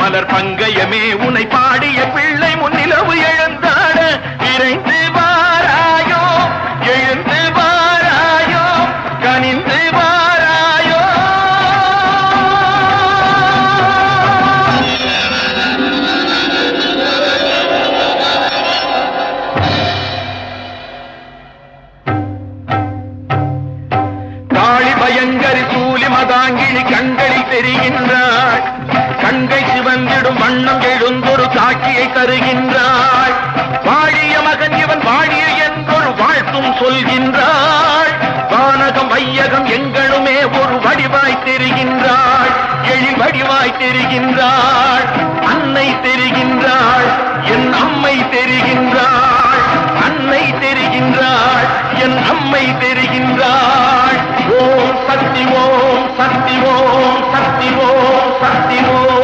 மலர் பங்கயமே உனை பாடிய பிள்ளை முன்னிலவு எழுந்தாட விரைந்து வாராயோ எழுந்து வாராயோ கனிந்து வாராயோ. காளி பயங்கரி சூலி மதாங்கிழி கண்களில் தெரிகின்றாள், கண்கை சிவந்திடும் வண்ணம் எழுந்தொரு காட்சியை தருகின்றாள். வாழிய மகன் இவன் வாழிய என்றொரு வாழ்த்தும் சொல்கின்றாள். வானகம் வையகம் எங்களுமே ஒரு வடிவாய் தெரிகின்றாள், எழில் வடிவாய் தெரிகின்றாள். அன்னை தெரிகின்றாள், என் அம்மை தெரிகின்றாள். அன்னை தெரிகின்றாள், என் அம்மை தெரிகின்றாள். ஓம் சக்தி ஓம் சக்தி ஓம் சக்தி ஓம் சக்தி ஓம்.